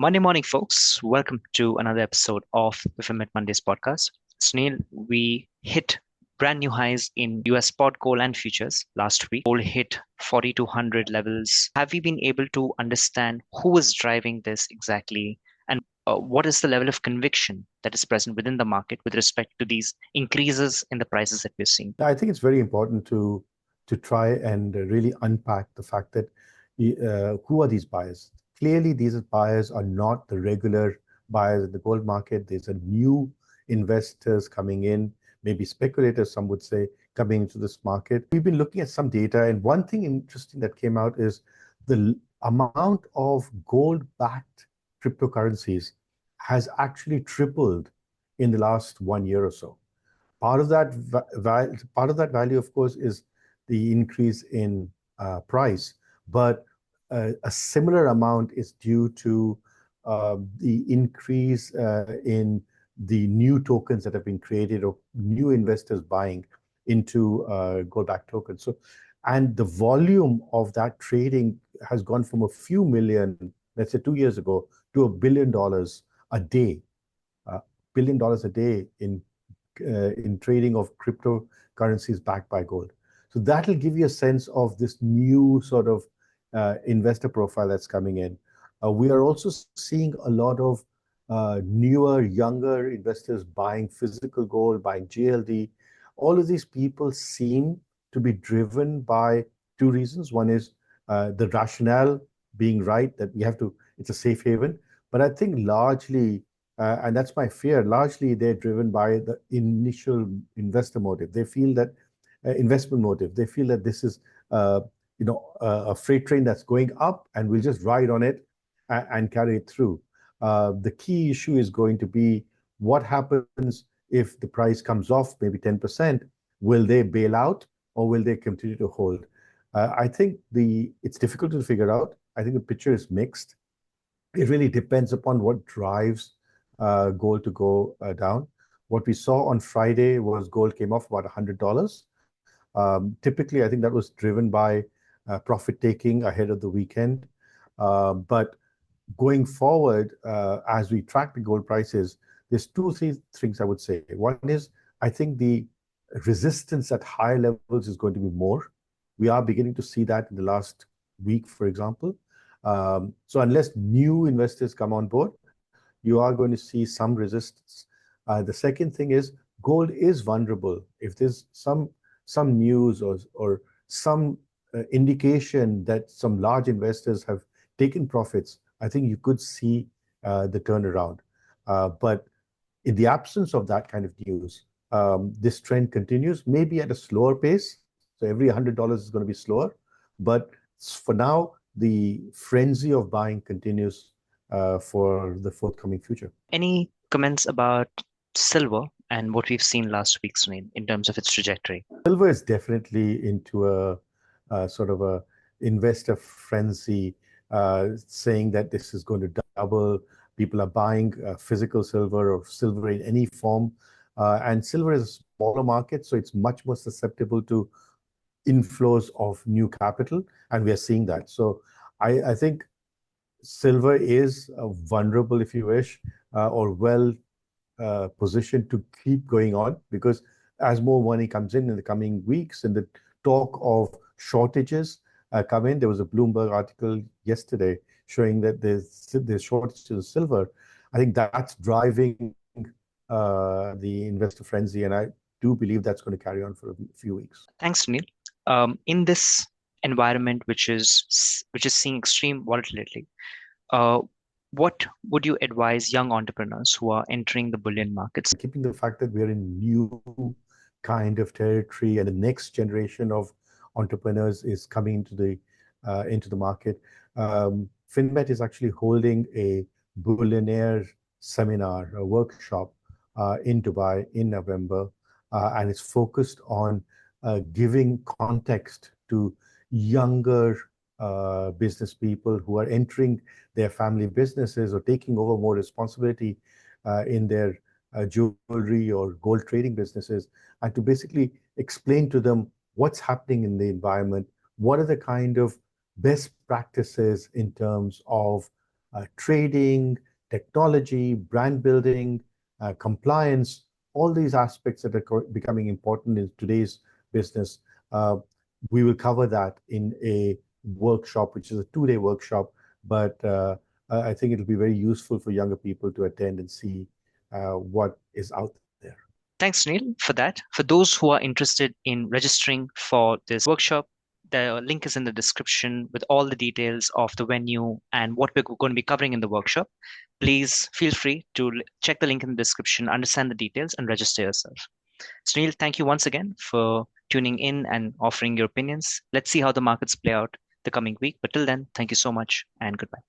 Monday morning, folks. Welcome to another episode of the Finmet Mondays podcast. Sunil, we hit brand new highs in US spot gold and futures last week. Gold hit 4,200 levels. Have we been able to understand who is driving this exactly? And what is the level of conviction that is present within the market with respect to these increases in the prices that we're seeing? I think it's very important to try and really unpack the fact that who are these buyers? Clearly, these buyers are not the regular buyers in the gold market. There's a new investors coming in, maybe speculators, some would say, coming into this market. We've been looking at some data, and one thing interesting that came out is the amount of gold-backed cryptocurrencies has actually tripled in the last 1 year or so. Part of that value, of course, is the increase in price, but a similar amount is due to the increase in the new tokens that have been created or new investors buying into gold-backed tokens. And the volume of that trading has gone from a few million, let's say 2 years ago, to $1 billion a day. $1 billion a day in trading of cryptocurrencies backed by gold. So that'll give you a sense of this new sort of investor profile that's coming in. We are also seeing a lot of newer, younger investors buying physical gold, buying GLD. All of these people seem to be driven by two reasons. One is the rationale being right, that it's a safe haven. But I think largely, and that's my fear, largely they're driven by the initial investor motive. They feel that investment motive. They feel that this is a freight train that's going up and we'll just ride on it and carry it through. The key issue is going to be what happens if the price comes off maybe 10%. Will they bail out or will they continue to hold? I think it's difficult to figure out. I think the picture is mixed. It really depends upon what drives gold to go down. What we saw on Friday was gold came off about $100. Typically, I think that was driven by profit taking ahead of the weekend. But going forward, as we track the gold prices, there's three things I would say. One is, I think the resistance at higher levels is going to be more. We are beginning to see that in the last week, for example. So unless new investors come on board, you are going to see some resistance. The second thing is gold is vulnerable. If there's some news or some indication that some large investors have taken profits, I think you could see the turnaround. But in the absence of that kind of news, this trend continues, maybe at a slower pace. So every $100 is going to be slower. But for now, the frenzy of buying continues for the forthcoming future. Any comments about silver and what we've seen last week, Sunil, in terms of its trajectory? Silver is definitely into a sort of a investor frenzy, saying that this is going to double. People are buying physical silver or silver in any form. And silver is a smaller market, so it's much more susceptible to inflows of new capital. And we are seeing that. So I think silver is vulnerable, if you wish, or well positioned to keep going on, because as more money comes in the coming weeks and the talk of shortages come in, there was a Bloomberg article yesterday showing that there's shortages of silver. I think that's driving the investor frenzy, and I do believe that's going to carry on for a few weeks. Thanks, Sunil. In this environment, which is seeing extreme volatility, what would you advise young entrepreneurs who are entering the bullion markets? Keeping the fact that we're in new kind of territory and the next generation of entrepreneurs is coming into the market. Finmet is actually holding a Bullionaire seminar, a workshop in Dubai in November, and it's focused on giving context to younger business people who are entering their family businesses or taking over more responsibility in their jewelry or gold trading businesses, and to basically explain to them what's happening in the environment, what are the kind of best practices in terms of trading, technology, brand building, compliance, all these aspects that are becoming important in today's business. We will cover that in a workshop, which is a 2-day workshop, but I think it'll be very useful for younger people to attend and see what is out there. Thanks, Neil, for that. For those who are interested in registering for this workshop, the link is in the description with all the details of the venue and what we're going to be covering in the workshop. Please feel free to check the link in the description, understand the details, and register yourself. So, Neil, thank you once again for tuning in and offering your opinions. Let's see how the markets play out the coming week. But till then, thank you so much and goodbye.